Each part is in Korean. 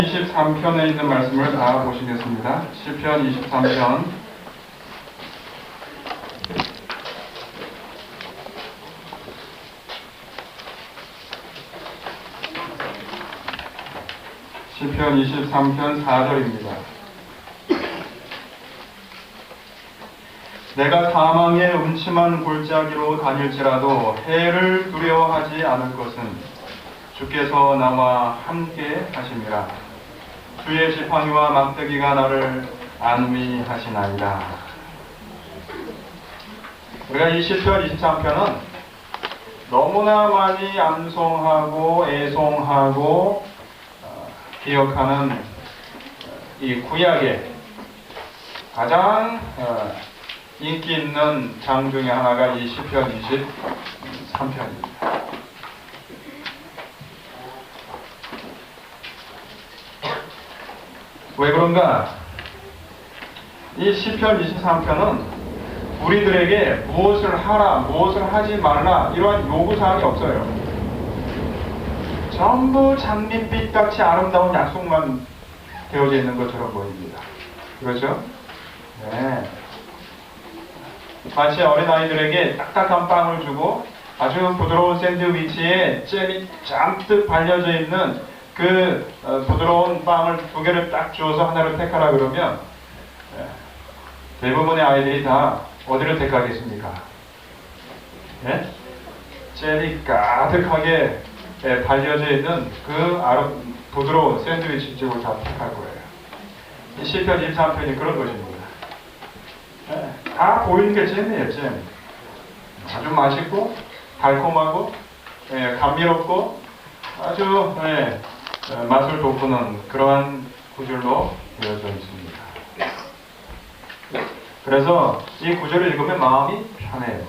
23편에 있는 말씀을 다 보시겠습니다. 시편 23편 시편 23편 4절입니다. 내가 사망의 음침한 골짜기로 다닐지라도 해를 두려워하지 않을 것은 주께서 나와 함께 하심이라. 주의 지팡이와 막대기가 나를 안위하시나이다. 우리가 이 시편 23편은 너무나 많이 암송하고 애송하고 기억하는 이 구약의 가장 인기 있는 장 중에 하나가 이 시편 23편입니다. 왜 그런가? 이 시편 23편은 우리들에게 무엇을 하라, 무엇을 하지 말라 이러한 요구사항이 없어요. 전부 장밋빛같이 아름다운 약속만 되어져 있는 것처럼 보입니다. 그렇죠? 네. 마치 어린아이들에게 딱딱한 빵을 주고 아주 부드러운 샌드위치에 잼이 잔뜩 발려져 있는 그 부드러운 빵을 두 개를 딱 주어서 하나를 택하라 그러면 대부분의 아이들이 다 어디를 택하겠습니까? 네? 잼이 가득하게 발려져 있는 그 부드러운 샌드위치 쪽을 다 택할 거예요. 이 시편 23편이 그런 것입니다. 네, 다 보이는 게 잼이에요, 잼. 아주 맛있고 달콤하고 감미롭고 아주 맛을 돋구는 그러한 구절로 되어져 있습니다. 그래서 이 구절을 읽으면 마음이 편해요.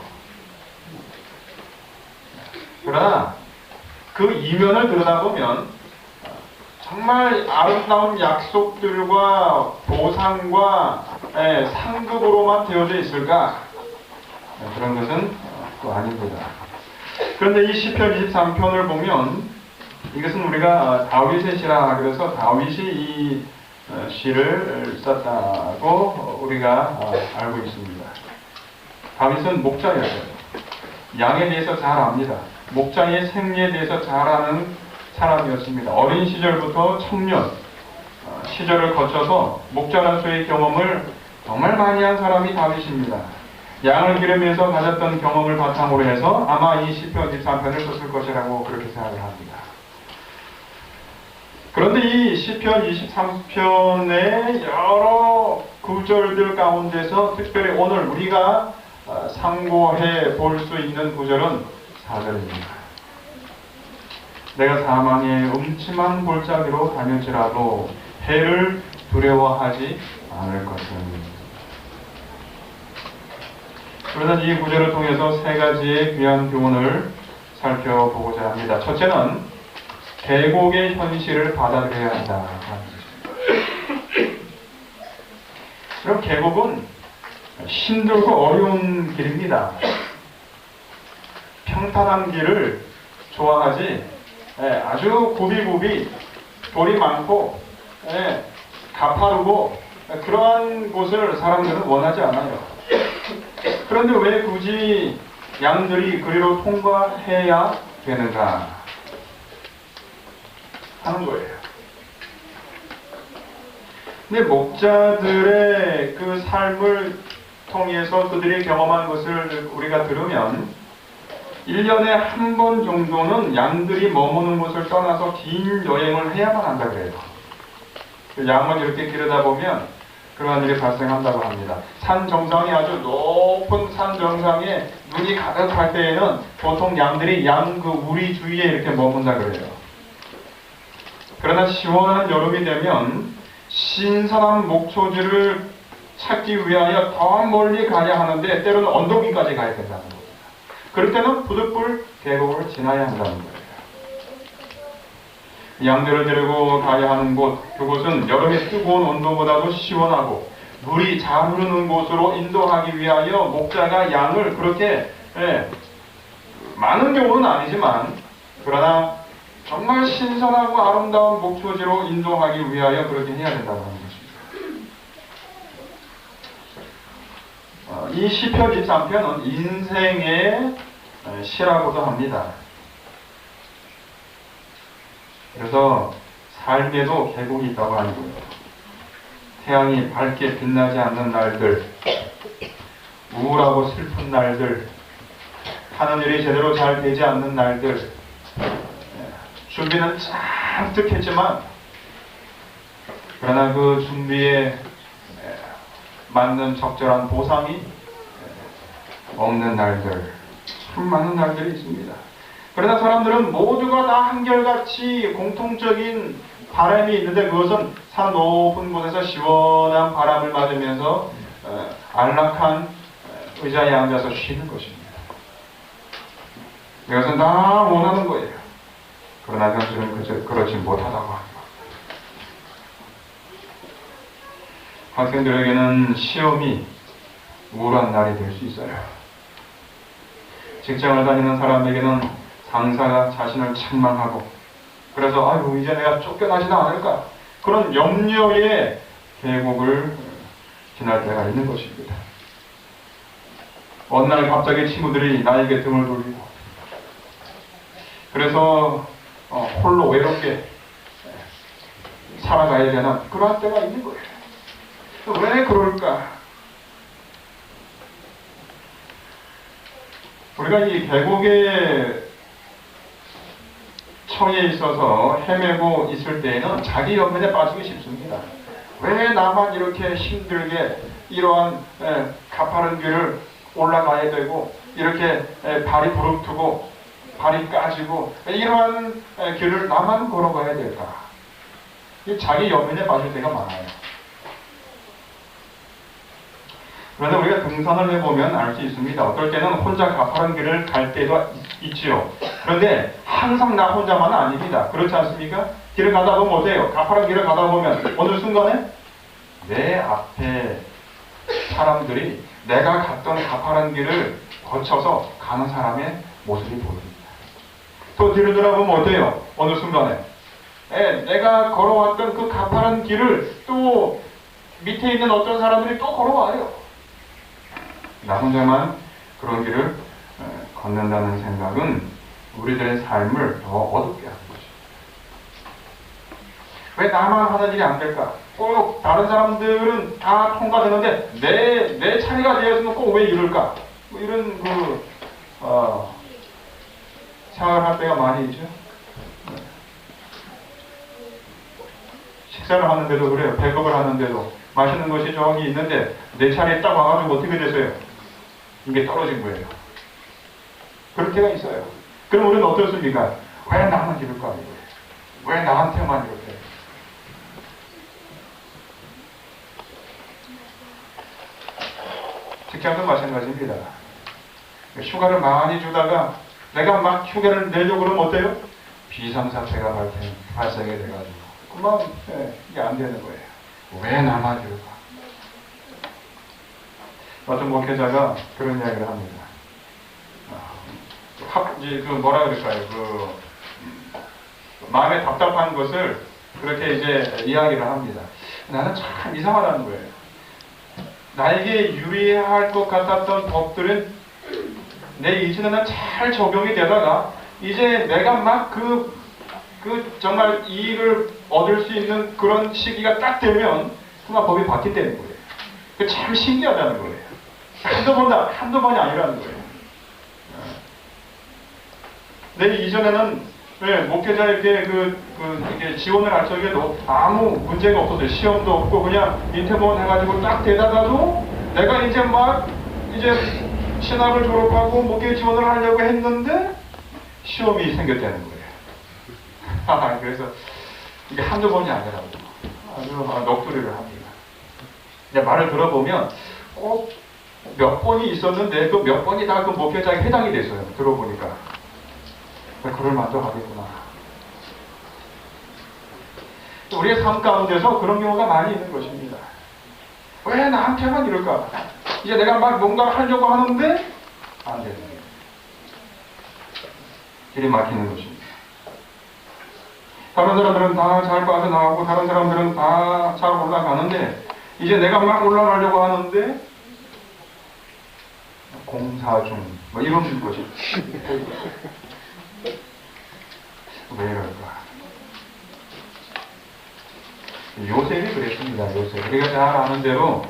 그러나 그 이면을 들여다보면 정말 아름다운 약속들과 보상과 상급으로만 되어져 있을까? 그런 것은 또 아닙니다. 그런데 이 시편 23편을 보면 이것은 우리가 다윗의 시라 그래서 다윗이 이 시를 썼다고 우리가 알고 있습니다. 다윗은 목자였어요. 양에 대해서 잘 압니다. 목자의 생리에 대해서 잘 아는 사람이었습니다. 어린 시절부터 청년 시절을 거쳐서 목자로서의 경험을 정말 많이 한 사람이 다윗입니다. 양을 기르면서 가졌던 경험을 바탕으로 해서 아마 이 시편 23편을 썼을 것이라고 그렇게 생각을 합니다. 그런데 이 시편 23편의 여러 구절들 가운데서 특별히 오늘 우리가 상고해 볼 수 있는 구절은 4절입니다. 내가 사망의 음침한 골짜기로 다닐지라도 해를 두려워하지 않을 것은. 그러나 이 구절을 통해서 세 가지의 귀한 교훈을 살펴보고자 합니다. 첫째는 계곡의 현실을 받아들여야 한다. 그럼 계곡은 힘들고 어려운 길입니다. 평탄한 길을 좋아하지 아주 굽이굽이 돌이 많고 가파르고 그러한 곳을 사람들은 원하지 않아요. 그런데 왜 굳이 양들이 그리로 통과해야 되는가 하는 거예요. 근데 목자들의 그 삶을 통해서 그들이 경험한 것을 우리가 들으면 1년에 한 번 정도는 양들이 머무는 곳을 떠나서 긴 여행을 해야만 한다 그래요. 양을 이렇게 기르다 보면 그러한 일이 발생한다고 합니다. 산 정상이 아주 높은 산 정상에 눈이 가득할 때에는 보통 양들이 양 그 우리 주위에 이렇게 머문다 그래요. 그러나 시원한 여름이 되면 신선한 목초지를 찾기 위하여 더 멀리 가야 하는데 때로는 언덕 위까지 가야 된다는 겁니다. 그럴 때는 부득불 계곡을 지나야 한다는 거예요. 양들을 데리고 가야 하는 곳, 그곳은 여름의 뜨거운 온도보다도 시원하고 물이 잘 흐르는 곳으로 인도하기 위하여 목자가 양을 그렇게 많은 경우는 아니지만 그러나 정말 신선하고 아름다운 목표지로 인도하기 위하여 그렇게 해야 된다고 하는 것입니다. 이 시편 23편은 인생의 시라고도 합니다. 그래서 삶에도 계곡이 있다고 하는 거예요. 태양이 밝게 빛나지 않는 날들, 우울하고 슬픈 날들, 하는 일이 제대로 잘 되지 않는 날들, 준비는 잔뜩 했지만 그러나 그 준비에 맞는 적절한 보상이 없는 날들, 참 많은 날들이 있습니다. 그러나 사람들은 모두가 다 한결같이 공통적인 바람이 있는데, 그것은 산 높은 곳에서 시원한 바람을 맞으면서 안락한 의자에 앉아서 쉬는 것입니다. 이것은 다 원하는 거예요. 그러나 현실은 그렇지 못하다고 합니다. 학생들에게는 시험이 우울한 날이 될 수 있어요. 직장을 다니는 사람에게는 상사가 자신을 책망하고, 그래서 아유 이제 내가 쫓겨나지는 않을까, 그런 염려의 계곡을 지날 때가 있는 것입니다. 어느 날 갑자기 친구들이 나에게 등을 돌리고, 그래서 홀로 외롭게 살아가야 되는 그러한 때가 있는 거예요. 왜 그럴까? 우리가 이 계곡에 처해 있어서 헤매고 있을 때에는 자기 연민에 빠지기 쉽습니다. 왜 나만 이렇게 힘들게 이러한 가파른 길을 올라가야 되고, 이렇게 발이 부릅뜨고 발이 까지고 이러한 길을 나만 걸어가야 될까? 자기 연민에 빠질 때가 많아요. 그런데 우리가 등산을 해보면 알 수 있습니다. 어떨 때는 혼자 가파른 길을 갈 때도 있지요. 그런데 항상 나 혼자만은 아닙니다. 그렇지 않습니까? 길을 가다 보면 어때요? 가파른 길을 가다 보면 어느 순간에 내 앞에 사람들이 내가 갔던 가파른 길을 거쳐서 가는 사람의 모습이 보입니다. 또 뒤를 돌아보면 어때요? 어느 순간에 내가 걸어왔던 그 가파른 길을 또 밑에 있는 어떤 사람들이 또 걸어와요. 나 혼자만 그런 길을 걷는다는 생각은 우리들의 삶을 더 어둡게 하는 거죠. 왜 나만 하는 일이 안 될까? 꼭 다른 사람들은 다 통과되는데 내 차례가 되었으면 꼭 왜 이럴까? 뭐 이런 생각을 할 때가 많이 있죠. 식사를 하는데도 그래요. 배급을 하는데도 맛있는 것이 저기 있는데 내 차례에 딱 와가지고 어떻게 되세요? 이게 떨어진 거예요. 그럴 때가 있어요. 그럼 우리는 어떻습니까? 왜 나만 이럴까? 이거예요. 왜 나한테만 이렇게? 직장도 마찬가지입니다. 휴가를 많이 주다가 내가 막 휴가를 내려고 그러면 어때요? 비상사태가 발생이 돼가지고 그만 이게 안 되는 거예요. 왜 나만 이럴까? 어떤 목회자가 그런 이야기를 합니다. 이제 뭐라 그럴까요? 마음에 답답한 것을 그렇게 이제 이야기를 합니다. 나는 참 이상하다는 거예요. 나에게 유리할 것 같았던 법들은 내 이전에는 잘 적용이 되다가 이제 내가 막 정말 이익을 얻을 수 있는 그런 시기가 딱 되면 순간 법이 바뀐다는 거예요. 참 신기하다는 거예요. 한두 번이 아니라는 거예요. 내 이전에는 목회자에게 이렇게 지원을 할 적에도 아무 문제가 없었어요. 시험도 없고 그냥 인터뷰만 해가지고 딱 되다가도 내가 이제 신학을 졸업하고 목회 지원을 하려고 했는데 시험이 생겼다는 거예요. 그래서 이게 한두 번이 아니라고 아주 넋두리를 합니다. 이제 말을 들어보면 꼭 몇 번이 있었는데 그 몇 번이 다 그 목회자에 해당이 됐어요. 들어보니까. 그럴 만도 하겠구나. 우리의 삶 가운데서 그런 경우가 많이 있는 것입니다. 왜 나한테만 이럴까? 이제 내가 막 뭔가를 하려고 하는데 안 되는 거예요. 길이 막히는 것입니다. 다른 사람들은 다 잘 빠져나가고 다른 사람들은 다 잘 올라가는데 이제 내가 막 올라가려고 하는데 공사 중 뭐 이런 거지. 왜 이럴까? 요셉이 그랬습니다. 요셉. 우리가 잘 아는 대로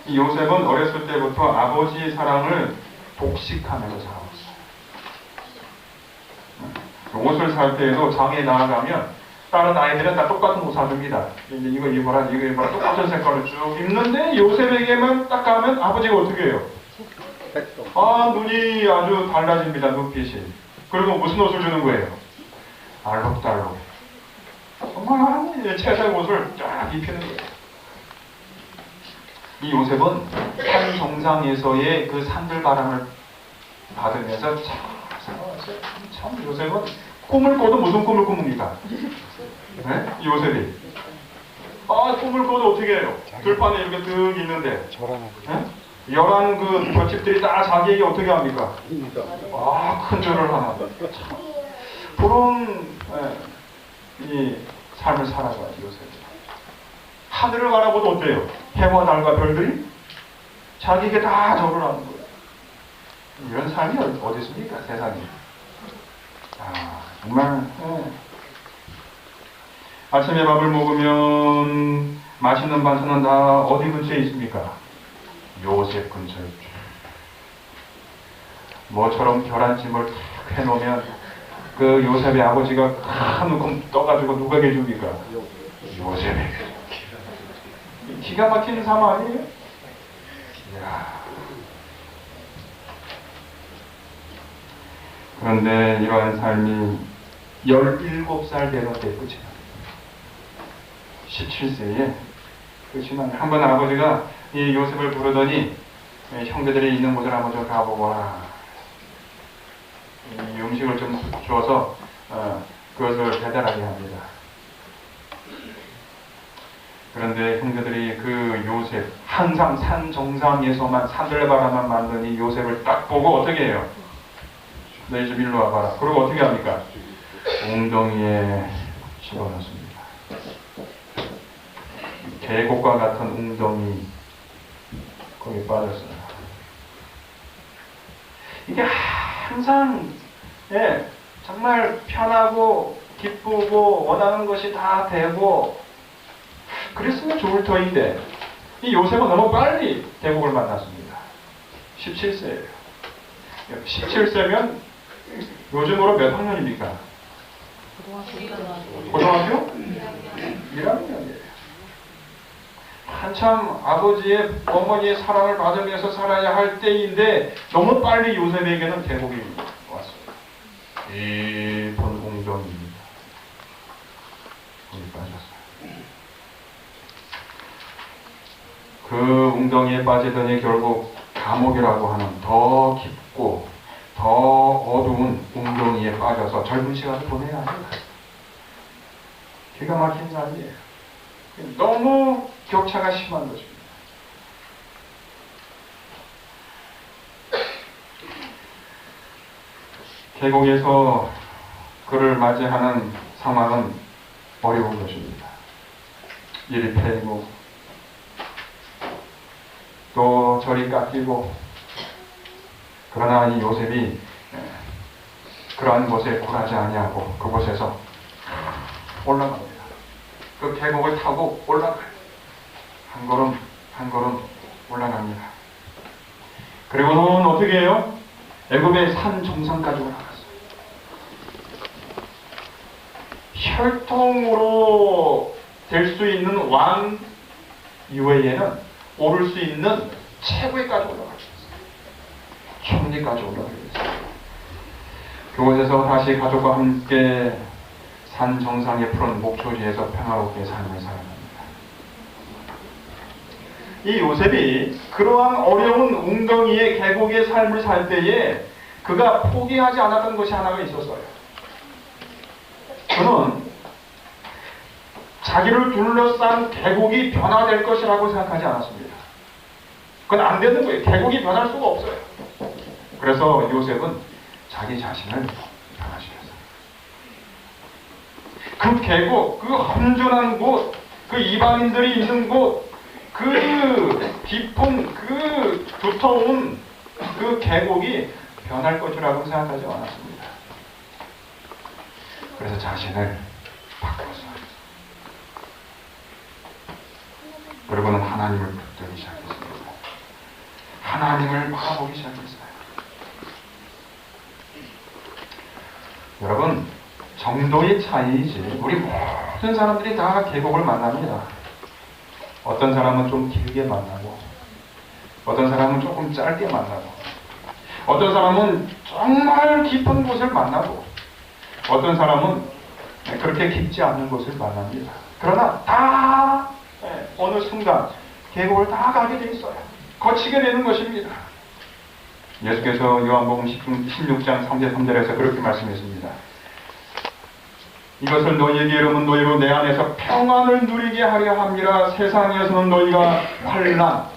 이 요셉은 어렸을 때부터 아버지의 사랑을 독식하면서 살아왔어요. 옷을 살 때에도 장에 나아가면 다른 아이들은 다 똑같은 옷 사줍니다. 이제 이거 입어라, 이거 입어라, 똑같은 색깔을 쭉 입는데 요셉에게만 딱 가면 아버지가 어떻게 해요? 눈이 아주 달라집니다. 눈빛이. 그리고 무슨 옷을 주는 거예요? 알록달록. 정말 채색 옷을 쫙 입히는 거예요. 이 요셉은 산 정상에서의 그 산들바람을 받으면서 참 요셉은 꿈을 꿔도 무슨 꿈을 꿉니까? 네? 요셉이 꿈을 꿔도 어떻게 해요? 들판에 이렇게 득 있는데 네? 11그 볏집들이 다 자기에게 어떻게 합니까? 큰 절을 하나. 그런 이 삶을 살아가요. 요셉이. 하늘을 바라보도 어때요? 해와 달과 별들이 자기에게 다 절을 하는 거예요. 이런 삶이 어디 있습니까? 세상에. 정말 아침에 밥을 먹으면 맛있는 반찬은 다 어디 근처에 있습니까? 요셉 근처에 있죠. 뭐처럼 계란찜을 탁 해놓으면 그 요셉의 아버지가 큰 움큼 떠가지고 누가게 줍니까? 요셉에게. 기가 막히는 삶 아니에요? 이야. 그런데 이러한 삶이 17살 되는 때 끝이 납니다. 17세에 끝이 납니다. 한번 아버지가 이 요셉을 부르더니 형제들이 있는 곳을 한번 좀 가보거라. 이 음식을 좀 주어서 그것을 배달하게 합니다. 그런데 형제들이 그 요셉, 항상 산 정상에서만 산들바람만 만든 이 요셉을 딱 보고 어떻게 해요? 너희 좀 일로 와봐라. 그리고 어떻게 합니까? 웅덩이에 집어넣습니다. 계곡과 같은 웅덩이 거기 빠졌어요. 이게 항상 정말 편하고 기쁘고 원하는 것이 다 되고 그랬으면 좋을 터인데 이 요셉은 너무 빨리 계곡을 만났습니다. 17세예요. 17세면 요즘으로 몇 학년입니까? 고등학교? 1학년이에요. 한참 아버지의 어머니의 사랑을 받으면서 살아야 할 때인데 너무 빨리 요셉에게는 계곡이 왔어요. 깊은 웅덩이입니다. 거기 빠졌어요. 그 웅덩이에 빠지더니 결국 감옥이라고 하는 더 깊고 더 어두운 웅덩이에 빠져서 젊은 시간을 보내야 합니다. 기가 막힌 삶이에요. 너무 격차가 심한 것입니다. 계곡에서 그를 맞이하는 상황은 어려운 것입니다. 이리 패이고 또 저리 깎이고 그러나 이 요셉이 그러한 곳에 굴하지 아니하고 그곳에서 올라갑니다. 그 계곡을 타고 올라가요. 한 걸음 한 걸음 올라갑니다. 그리고는 어떻게 해요? 애굽의 산 정상까지 올라갔어요. 혈통으로 될 수 있는 왕 이외에는 오를 수 있는 최고위까지 올라갔어요. 총리까지 올라가겠어요. 그곳에서 다시 가족과 함께 산 정상의 푸른 목초지에서 평화롭게 삶을 살아갑니다. 이 요셉이 그러한 어려운 웅덩이의 계곡의 삶을 살 때에 그가 포기하지 않았던 것이 하나가 있었어요. 그는 자기를 둘러싼 계곡이 변화될 것이라고 생각하지 않았습니다. 그건 안 되는 거예요. 계곡이 변할 수가 없어요. 그래서 요셉은 자기 자신을 변화시켰어요. 그 계곡, 그 험준한 곳, 그 이방인들이 있는 곳, 그 깊은 그 두터운 그 계곡이 변할 것이라고 생각하지 않았습니다. 그래서 자신을 바꿨어요. 여러분은 하나님을 붙들기 시작했습니다. 하나님을 바라보기 시작했어요. 여러분, 정도의 차이이지 우리 모든 사람들이 다 계곡을 만납니다. 어떤 사람은 좀 길게 만나고, 어떤 사람은 조금 짧게 만나고, 어떤 사람은 정말 깊은 곳을 만나고, 어떤 사람은 그렇게 깊지 않은 곳을 만납니다. 그러나 다 어느 순간 계곡을 다 가게 돼 있어요. 거치게 되는 것입니다. 예수께서 요한복음 16장 3절 3절에서 그렇게 말씀했습니다. 이것을 너희에게 이르면 너희로 내 안에서 평안을 누리게 하려 함이라. 세상에서는 너희가 환난,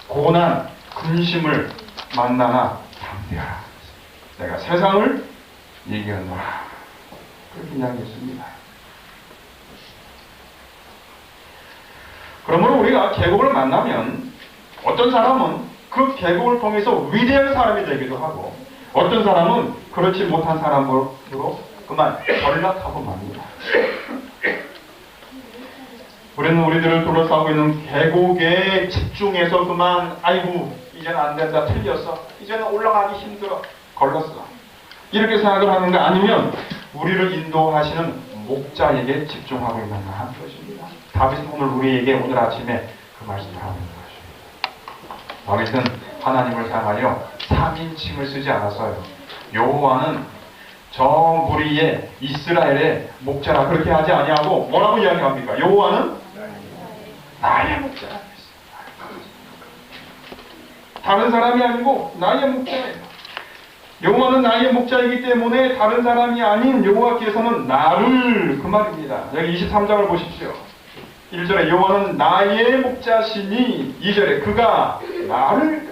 고난, 근심을 만나나 담대하라. 내가 세상을 이겼노라. 그렇게 이야기했습니다. 그러므로 우리가 계곡을 만나면 어떤 사람은 그 계곡을 통해서 위대한 사람이 되기도 하고, 어떤 사람은 그렇지 못한 사람으로 그만 전락하고 맙니다. 우리는 우리들을 둘러싸고 있는 계곡에 집중해서 그만 아이고 이제는 안 된다, 틀렸어, 이제는 올라가기 힘들어, 걸렸어, 이렇게 생각을 하는가, 아니면 우리를 인도하시는 목자에게 집중하고 있는가 하는 것입니다. 다윗은 오늘 아침에 그 말씀을 하는 것입니다. 다윗은 하나님을 향하여 3인칭을 쓰지 않았어요. 여호와는 저 무리의 이스라엘의 목자라 그렇게 하지 아니하고 뭐라고 이야기합니까? 여호와는 나의 목자라. 다른 사람이 아니고 나의 목자예요. 여호와는 나의 목자이기 때문에 다른 사람이 아닌 여호와께서는 나를, 그 말입니다. 여기 23장을 보십시오. 1절에 여호와는 나의 목자시니, 2절에 그가 나를,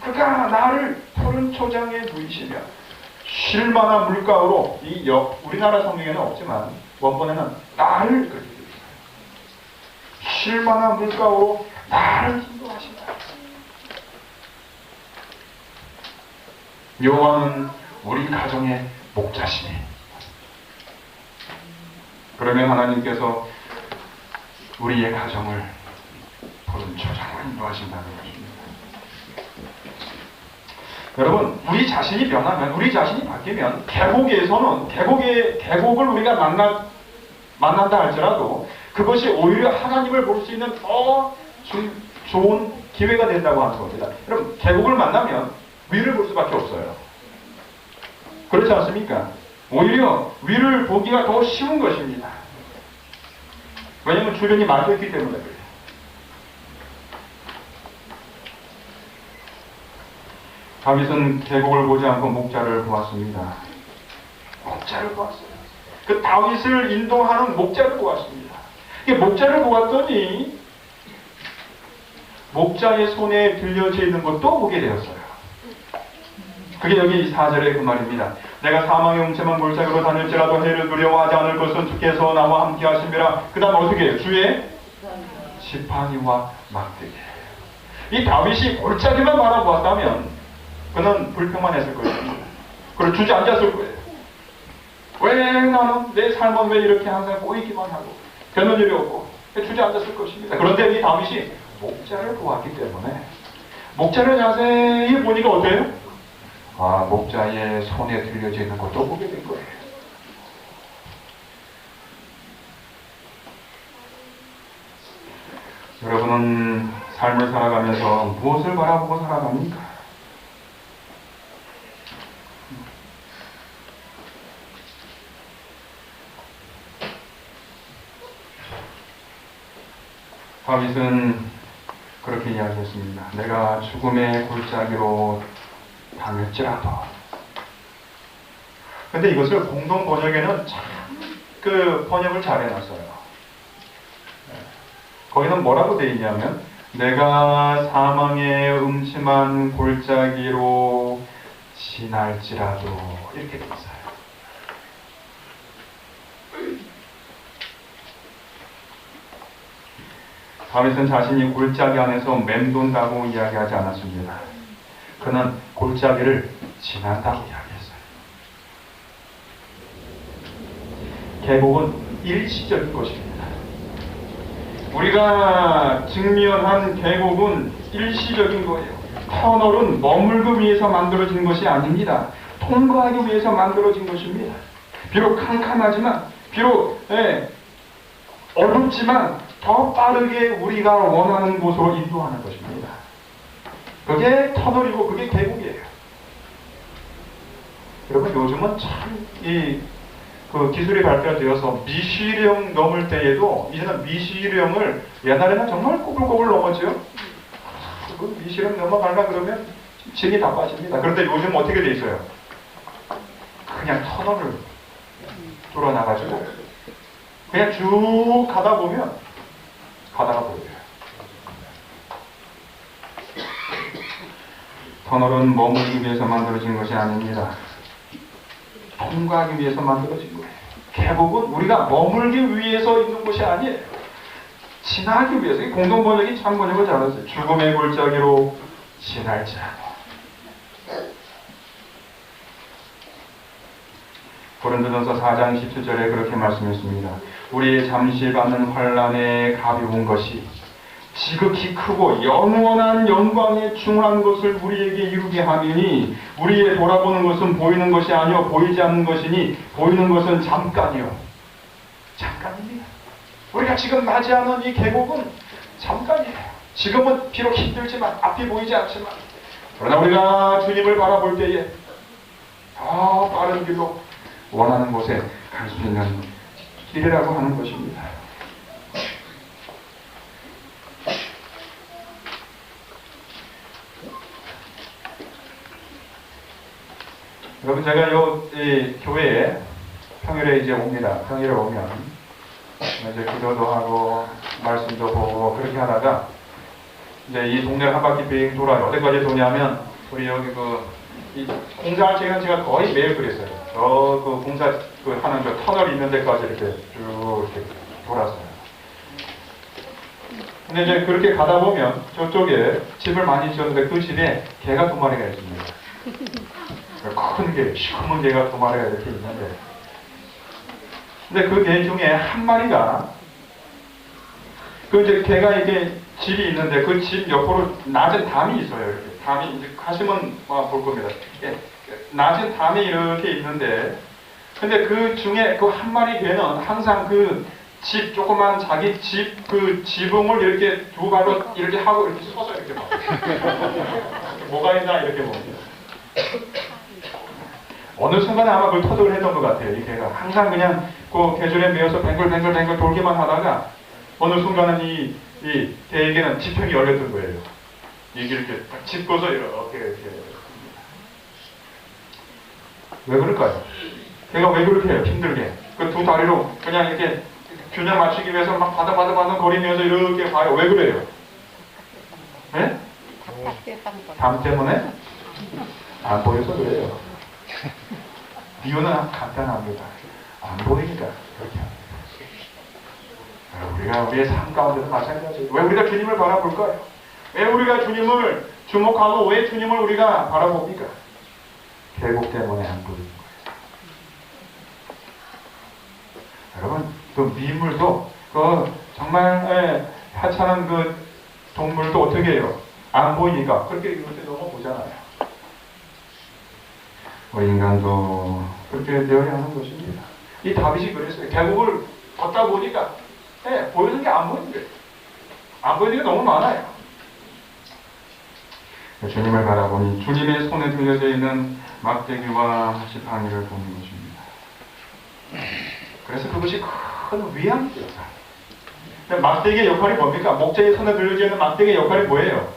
그가 나를 푸른 초장에 누이시며 쉴 만한 물가로, 우리나라 성경에는 없지만 원본에는 나를 그렇게 되어 있어요. 쉴 만한 물가로 나를 인도하신다. 여호와는 우리 가정의 목자시니. 그러면 하나님께서 우리의 가정을 푸른 초장으로 인도하신다는 것입니다. 여러분, 우리 자신이 변하면, 우리 자신이 바뀌면 계곡을 우리가 만난다 할지라도 그것이 오히려 하나님을 볼 수 있는 더 좋은 기회가 된다고 하는 겁니다. 여러분, 계곡을 만나면 위를 볼 수밖에 없어요. 그렇지 않습니까? 오히려 위를 보기가 더 쉬운 것입니다. 왜냐하면 주변이 막혀있기 때문에 그래요. 다윗은 계곡을 보지 않고 목자를 보았습니다. 목자를 보았어요. 그 다윗을 인도하는 목자를 보았습니다. 목자를 보았더니 목자의 손에 들려져 있는 것도 보게 되었어요. 그게 여기 4절의 그 말입니다. 내가 사망의 음침한 골짜기로 다닐지라도 해를 두려워하지 않을 것은 주께서 나와 함께 하심이라. 그 다음 어떻게 해요? 주의 지팡이와 막대기. 이 다윗이 골짜기만 바라보았다면 그는 불평만 했을 것입니다. 그리고 주저앉았을 거예요. 왜 나는, 내 삶은 왜 이렇게 항상 꼬이기만 하고 되는 일이 없고 주저앉았을 것입니다. 그런데 이 다윗이 목자를 보았기 때문에 목자를 자세히 보니까 어때요? 목자의 손에 들려져 있는 것도 보게 된 거예요. 여러분은 삶을 살아가면서 무엇을 바라보고 살아갑니까? 다윗은 그렇게 이야기했습니다. 내가 죽음의 골짜기로 다닐지라도. 근데 이것을 공동 번역에는 참 그 번역을 잘 해놨어요. 거기는 뭐라고 되어 있냐면 내가 사망의 음침한 골짜기로 지날지라도 이렇게 되어 있어요. 다윗은 자신이 골짜기 안에서 맴돈다고 이야기하지 않았습니다. 그는 골짜기를 지난다고 이야기했어요. 계곡은 일시적인 것입니다. 우리가 직면한 계곡은 일시적인 거예요. 터널은 머물기 위해서 만들어진 것이 아닙니다. 통과하기 위해서 만들어진 것입니다. 비록 캄캄하지만, 비록 어렵지만 더 빠르게 우리가 원하는 곳으로 인도하는 것입니다. 그게 터널이고 그게 계곡이에요. 여러분, 요즘은 참 그 기술이 발달되어서 미시령 넘을 때에도 이제는 미시령을, 옛날에는 정말 꼬불꼬불 넘었죠. 그 미시령 넘어가려 그러면 진이 다 빠집니다. 그런데 요즘 어떻게 돼 있어요? 그냥 터널을 뚫어놔가지고 그냥 쭉 가다 보면 가다가 보여요. 터널은 머물기 위해서 만들어진 것이 아닙니다. 통과하기 위해서 만들어진 거예요. 계곡은 우리가 머물기 위해서 있는 것이 아니에요. 지나기 위해서. 공동번역이 참 번역을 잘했어요. 죽음의 골짜기로 지날지라도. 고린도전서 4장 17절에 그렇게 말씀했습니다. 우리의 잠시 받는 환난에 가벼운 것이 지극히 크고 영원한 영광에 중한 것을 우리에게 이루게 하느니 우리의 돌아보는 것은 보이는 것이 아니요 보이지 않는 것이니 보이는 것은 잠깐이요. 잠깐입니다. 우리가 지금 맞이하는 이 계곡은 잠깐이에요. 지금은 비록 힘들지만 앞이 보이지 않지만 그러나 우리가 주님을 바라볼 때에 더 빠른 길로 원하는 곳에 갈 수 있는 길이라고 하는 것입니다. 여러분, 제가 이 교회에 평일에 이제 옵니다. 평일에 오면 이제 기도도 하고 말씀도 보고 그렇게 하다가 이제 이 동네를 한 바퀴 빙 돌아요. 어디까지 도냐면 우리 여기 이 공사할 때는 제가 거의 매일 그랬어요. 저 그 공사 하는 저 터널 있는 데까지 이렇게 쭉 이렇게 돌았어요. 근데 이제 그렇게 가다 보면 저쪽에 집을 많이 지었는데 그 집에 개가 2마리가 있습니다. 큰 개, 시커먼 개가 2마리가 이렇게 있는데, 근데 그 개 중에 한 마리가, 그 이제 개가 이렇게 집이 있는데 그 집 옆으로 낮은 담이 있어요. 이렇게 담이 이제 가시면 볼 겁니다. 예, 낮은 담이 이렇게 있는데, 근데 그 중에 그 한 마리 개는 항상 그 집, 조그만 자기 집, 그 지붕을 이렇게 2발로 이렇게 하고 이렇게 서서 이렇게 봐. 뭐가 있나 이렇게 봅니다. 어느 순간에 아마 그걸 터득을 했던 것 같아요. 이 개가 항상 그냥 그 개줄에 매어서 뱅글뱅글 돌기만 하다가 어느 순간은 이 개에게는 지평이 열렸던 거예요. 이게 이렇게 딱 짚고서 이렇게 왜 그럴까요? 걔가 왜 그렇게 해요? 힘들게 그 2 다리로 그냥 이렇게 균형 맞추기 위해서 막 바닥바닥 거리면서 이렇게 봐요. 왜 그래요? 네? 담 때문에? 안 보여서 그래요. 이유는 간단합니다. 안 보이니까 그렇게 합니다. 우리가 우리의 삶 가운데도 마찬가지예요. 왜 우리가 주님을 바라볼까요? 왜 우리가 주님을 주목하고 왜 주님을 우리가 바라봅니까? 계곡 때문에 안 보이는 거예요. 여러분, 그 미물도 정말 하찮은 그 동물도 어떻게 해요? 안 보이니까 그렇게 이렇게 넘어보잖아요. 인간도 그렇게 되어야 하는 것입니다. 이 다윗이 그랬어요. 계곡을 걷다 보니까 보이는 게 안 보이는 거예요. 안 보이는 게 너무 많아요. 주님을 바라보니 주님의 손에 들려져 있는 막대기와 지팡이를 보는 것입니다. 그래서 그것이 큰 위안이 되었다. 막대기의 역할이 뭡니까? 목자의 손에 들려져 있는 막대기의 역할이 뭐예요?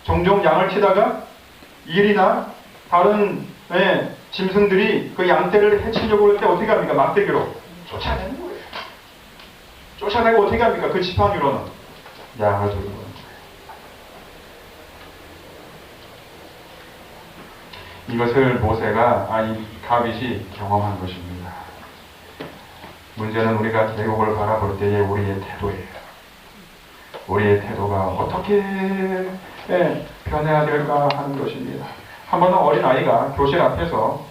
종종 양을 치다가 일이나 다른 짐승들이 그 양떼를 해치려고 할 때 어떻게 합니까? 막대기로 쫓아내는 거예요. 쫓아내고 어떻게 합니까? 그 지팡이로는 양을 돌리는 거예요. 이것을 모세가, 이 다윗이 경험한 것입니다. 문제는 우리가 계곡을 바라볼 때의 우리의 태도예요. 우리의 태도가 어떻게 변해야 될까 하는 것입니다. 한 번은 어린아이가 교실 앞에서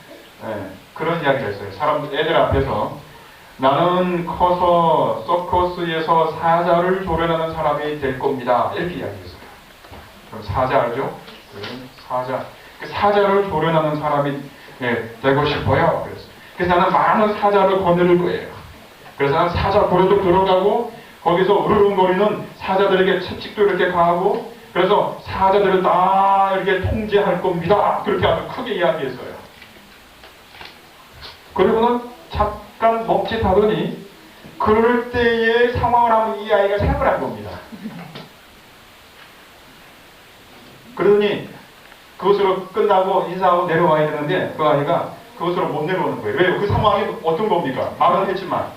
그런 이야기를 했어요. 애들 앞에서 나는 커서 서커스에서 사자를 조련하는 사람이 될 겁니다. 이렇게 이야기했어요. 그럼 사자 알죠? 사자. 사자를 조련하는 사람이 되고 싶어요. 그래서 나는 많은 사자를 거느릴 거예요. 그래서 나는 사자 고려도 들어가고 거기서 으르렁거리는 사자들에게 채찍도 이렇게 가하고 그래서 사자들을 다 이렇게 통제할 겁니다. 그렇게 아주 크게 이야기했어요. 그리고는 잠깐 멈칫하더니 그럴 때의 상황을 하면 이 아이가 생각을 한 겁니다. 그러더니 그것으로 끝나고 인사하고 내려와야 되는데 그 아이가 그것으로 못 내려오는 거예요. 왜요? 그 상황이 어떤 겁니까? 말은 했지만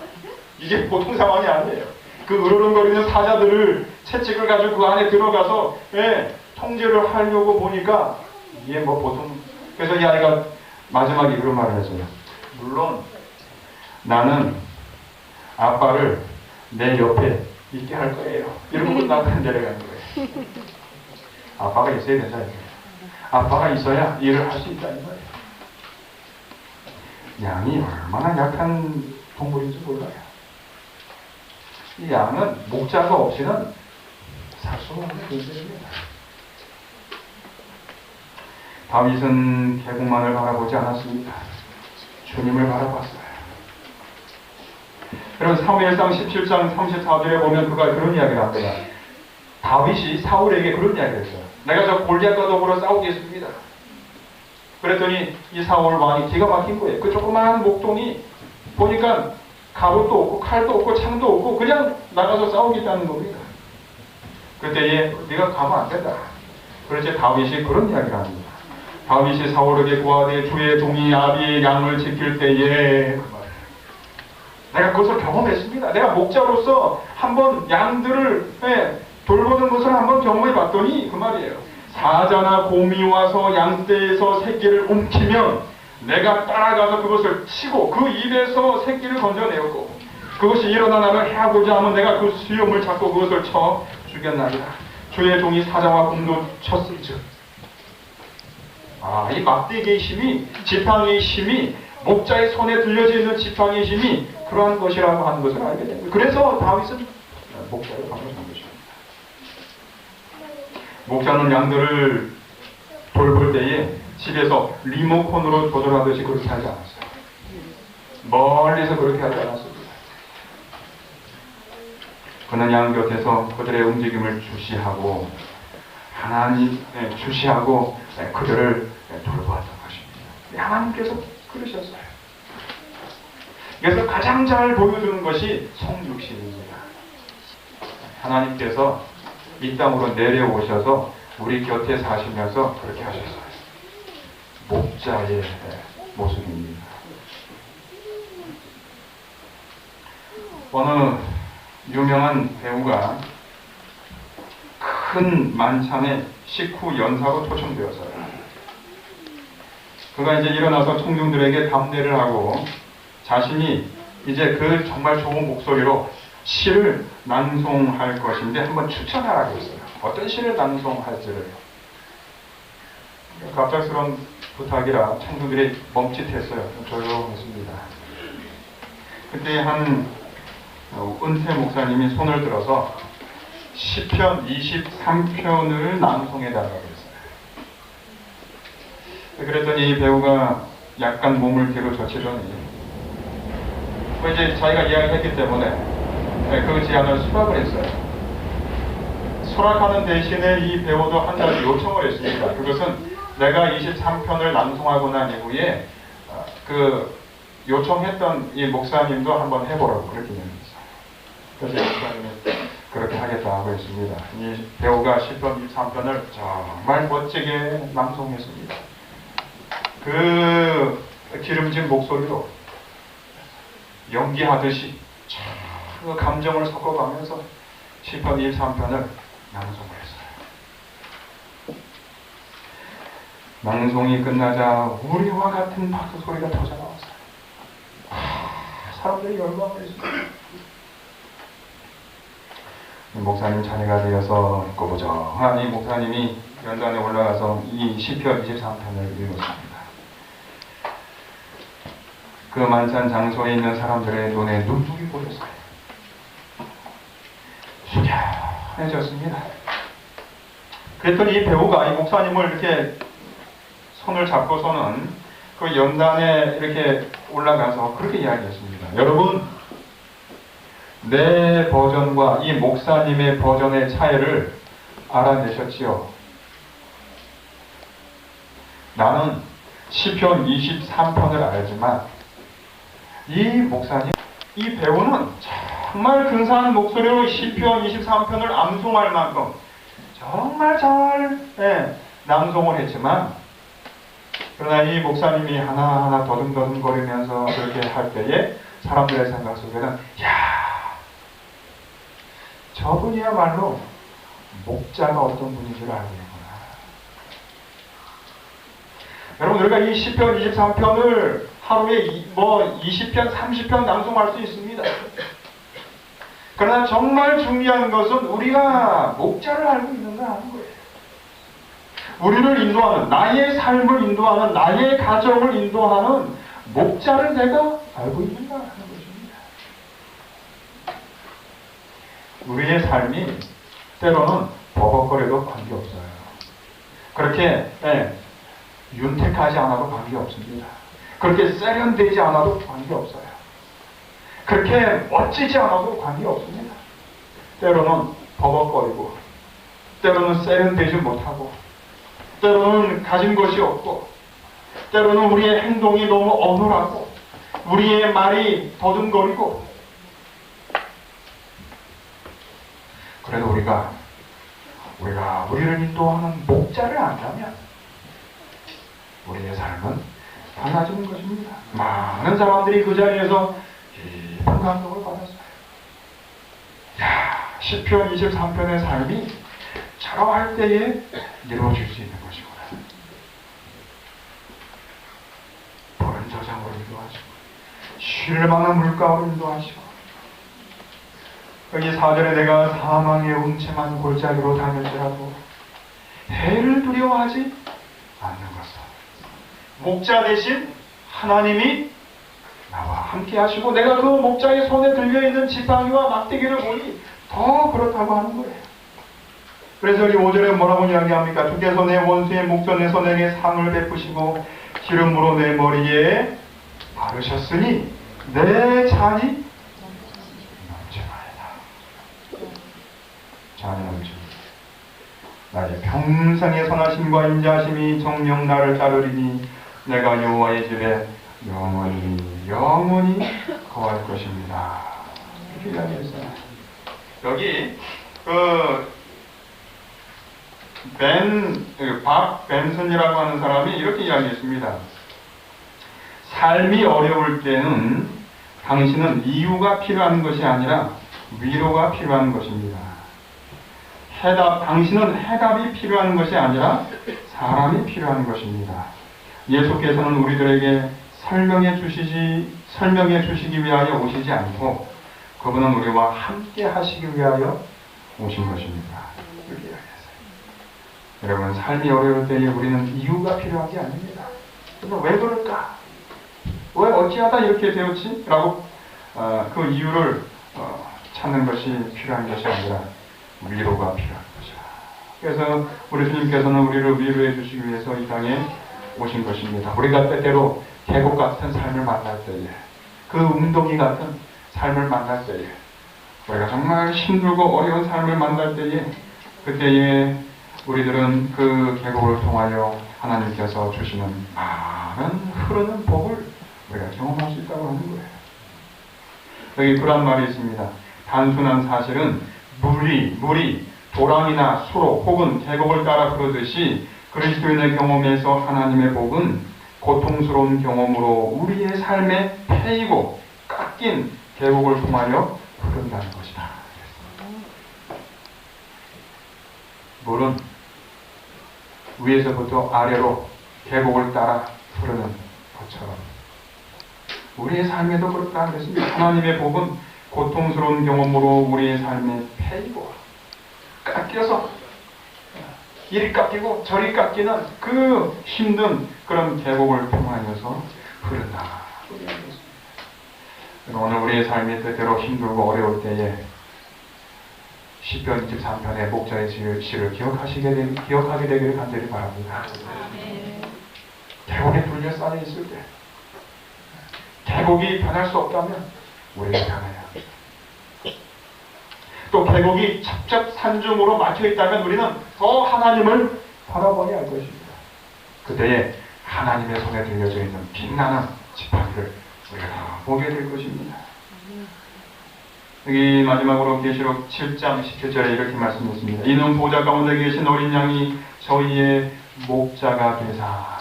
이게 보통 상황이 아니에요. 그 으르렁거리는 사자들을 채찍을 가지고 그 안에 들어가서 통제를 하려고 보니까 이게 뭐 보통 그래서 이 아이가 마지막에 이런 말을 했어요. 물론 나는 아빠를 내 옆에 있게 할 거예요. 이러고 끝나고 내려가는 거예요. 아빠가 있어야 된다. 아빠가 있어야 일을 할 수 있다는 거예요. 양이 얼마나 약한 동물인지 몰라요. 이 양은 목자가 없이는 살 수가 없는 존재입니다. 다윗은 계곡만을 바라보지 않았습니다. 주님을 바라봤어요. 여러분 사무엘상 17장 34절에 보면 그가 그런 이야기를 합니다. 다윗이 사울에게 그런 이야기를 했어요. 내가 저 골리앗과 더불어 싸우겠습니다. 그랬더니 이 사울 왕이 기가 막힌 거예요. 그 조그마한 목동이 보니까 갑옷도 없고 칼도 없고 창도 없고 그냥 나가서 싸우겠다는 겁니다. 그때에 네가 가면 안 된다. 그래서 다윗이 그런 이야기를 합니다. 다윗이 사울에게 고하되 주의 종이 아비의 양을 지킬 때에 내가 그것을 경험했습니다. 내가 목자로서 한번 양들을 돌보는 것을 한번 경험해 봤더니 그 말이에요. 사자나 곰이 와서 양떼에서 새끼를 움키면 내가 따라가서 그것을 치고 그 입에서 새끼를 건져내었고 그것이 일어나나를 해하고자 하면 내가 그 수염을 잡고 그것을 쳐 죽였나이다. 주의 종이 사자와 곰도 쳤을즉. 이 막대기의 힘이 지팡이의 힘이 목자의 손에 들려져 있는 지팡이의 힘이 그러한 것이라고 하는 것을 알게 됩니다. 그래서 다윗은 목자를 방문한 것입니다. 목자는 양들을 돌볼 때에 집에서 리모컨으로 조절하듯이 그렇게 하지 않았어요. 멀리서 그렇게 하지 않았습니다. 그는 양 곁에서 그들의 움직임을 주시하고 하나님 주시하고 그들을 돌보았던 것입니다. 하나님께서 그러셨어요. 그래서 가장 잘 보여주는 것이 성육신입니다. 하나님께서 이 땅으로 내려오셔서 우리 곁에 사시면서 그렇게 하셨어요. 목자의 모습입니다. 어느 유명한 배우가 큰 만찬에 식후 연사로 초청되었어요. 그가 이제 일어나서 청중들에게 답례를 하고 자신이 이제 그 정말 좋은 목소리로 시를 낭송할 것인데 한번 추천하라고 했어요. 어떤 시를 낭송할지를. 갑작스러운 부탁이라 청중들이 멈칫했어요. 조용했습니다. 그때 한 은퇴 목사님이 손을 들어서 시편 23편을 낭송해달라고 했어요. 그랬더니 이 배우가 약간 몸을 뒤로 젖히더니 이제 자기가 이야기했기 때문에 그 제안을 수락을 했어요. 수락하는 대신에 이 배우도 한 가지 요청을 했습니다. 그것은 내가 23편을 낭송하고 난 이후에 그 요청했던 이 목사님도 한번 해보라고 그렇게 얘기했어요. 그래서 목사님이 그렇게 하겠다고 했습니다. 이 배우가 시편 23편을 정말 멋지게 낭송했습니다. 그 기름진 목소리로 연기하듯이 그 감정을 섞어가면서 시편 23편을 낭송을 했어요. 낭송이 끝나자 우리와 같은 박수 소리가 터져 나왔어요. 사람들이 열광을 했습니다. 목사님 자리가 되어서 꾸부정한 이 목사님이 연단에 올라가서 이 시편 23편을 읽었습니다. 그 만찬 장소에 있는 사람들의 눈에 눈물이 보였어요. 숙연해졌습니다. 그랬더니 이 배우가 이 목사님을 이렇게 손을 잡고서는 그 연단에 이렇게 올라가서 그렇게 이야기했습니다. 여러분, 내 버전과 이 목사님의 버전의 차이를 알아내셨지요? 나는 시편 23편을 알지만 이 목사님, 이 배우는 정말 근사한 목소리로 시편 23편을 암송할 만큼 정말 잘 낭송을 했지만, 그러나 이 목사님이 하나하나 더듬더듬거리면서 그렇게 할 때에 사람들의 생각 속에는 야, 저분이야말로 목자가 어떤 분인지를 알겠구나. 여러분, 우리가 이 시편 23편을 하루에 20편, 30편 낭송할 수 있습니다. 그러나 정말 중요한 것은 우리가 목자를 알고 있는가 하는 거예요. 우리를 인도하는, 나의 삶을 인도하는, 나의 가정을 인도하는 목자를 내가 알고 있는가 하는 것입니다. 우리의 삶이 때로는 버벅거려도 관계없어요. 그렇게 윤택하지 않아도 관계없습니다. 그렇게 세련되지 않아도 관계없어요. 그렇게 멋지지 않아도 관계없습니다. 때로는 버벅거리고, 때로는 세련되지 못하고, 때로는 가진 것이 없고, 때로는 우리의 행동이 너무 어눌하고, 우리의 말이 더듬거리고, 그래도 우리가 우리를 인도하는 목자를 안다면 우리의 삶은 달라지는 것입니다. 많은 사람들이 그 자리에서 깊은 감동을 받았어요. 야, 시편 23편의 삶이 자라할 때에 이루어질 수 있는 것이구나. 푸른 저장으로 인도하시고, 쉴 만한 물가로 인도하시고, 여기 4절에 내가 사망의 음침한 골짜기로 다닐지라도 해를 두려워하지 않는 것은 목자 대신 하나님이 나와 함께 하시고, 내가 그 목자의 손에 들려있는 지팡이와 막대기를 보니 더 그렇다고 하는 거예요. 그래서 이 5절에 뭐라고 이야기합니까? 주께서 내 원수의 목전에서 내게 상을 베푸시고 기름으로 내 머리에 바르셨으니 내 잔이 넘쳐나이다. 잔이 넘칩니다. 나의 평생의 선하심과 인자하심이 정녕 나를 따르리니 내가 여호와의 집에 영원히 거할 것입니다. 이렇게 이야기했어요. 여기 박 벤슨이라고 하는 사람이 이렇게 이야기했습니다. 삶이 어려울 때는 당신은 이유가 필요한 것이 아니라 위로가 필요한 것입니다. 당신은 해답이 필요한 것이 아니라 사람이 필요한 것입니다. 예수께서는 우리들에게 설명해 주시기 위하여 오시지 않고 그분은 우리와 함께 하시기 위하여 오신 것입니다. 이렇게 이야기했어요. 여러분, 삶이 어려울 때에 우리는 이유가 필요한 게 아닙니다. 왜 그럴까? 왜 어찌하다 이렇게 되었지? 라고 그 이유를 찾는 것이 필요한 것이 아니라 위로가 필요한 것이다. 그래서 우리 주님께서는 우리를 위로해 주시기 위해서 이 땅에 오신 것입니다. 우리가 때때로 계곡 같은 삶을 만날 때에, 그 웅덩이 같은 삶을 만날 때에, 우리가 정말 힘들고 어려운 삶을 만날 때에, 그때에 우리들은 그 계곡을 통하여 하나님께서 주시는 많은 흐르는 복을 우리가 경험할 수 있다고 하는 거예요. 여기 그런 말이 있습니다. 단순한 사실은 물이 도랑이나 수로 혹은 계곡을 따라 흐르듯이 그리스도인의 경험에서 하나님의 복은 고통스러운 경험으로 우리의 삶에 패이고 깎인 계곡을 통하여 흐른다는 것이다. 물은 위에서부터 아래로 계곡을 따라 흐르는 것처럼 우리의 삶에도 그렇다 그랬습니다. 하나님의 복은 고통스러운 경험으로 우리의 삶에 패이고 깎여서 이리 깎이고 저리 깎이는 그 힘든 그런 계곡을 통하여서 흐른다. 오늘 우리의 삶이 때때로 힘들고 어려울 때에 시편 23편의 목자의 시를 기억하게 되기를 간절히 바랍니다. 계곡에 둘러싸여 있을 때 계곡이 변할 수 없다면 우리가 변해야 합니다. 또 계곡이 첩첩산중으로 막혀 있다면 우리는 더 하나님을 바라봐야 할 것입니다. 그때에 하나님의 손에 들려져 있는 빛나는 지팡이를 우리가 보게 될 것입니다. 여기 마지막으로 계시록 7장 17절에 이렇게 말씀했습니다. 이는 보좌 가운데 계신 어린 양이 저희의 목자가 되사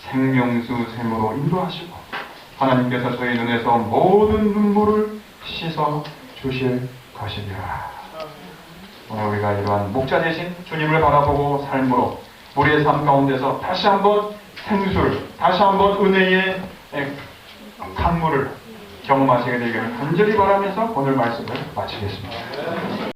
생명수 샘으로 인도하시고 하나님께서 저희 눈에서 모든 눈물을 씻어 주실 것이니라. 오늘 우리가 이러한 목자 대신 주님을 바라보고 삶으로 우리의 삶 가운데서 다시 한번 생수를, 다시 한번 은혜의 강물을 경험하시게 되기를 간절히 바라면서 오늘 말씀을 마치겠습니다.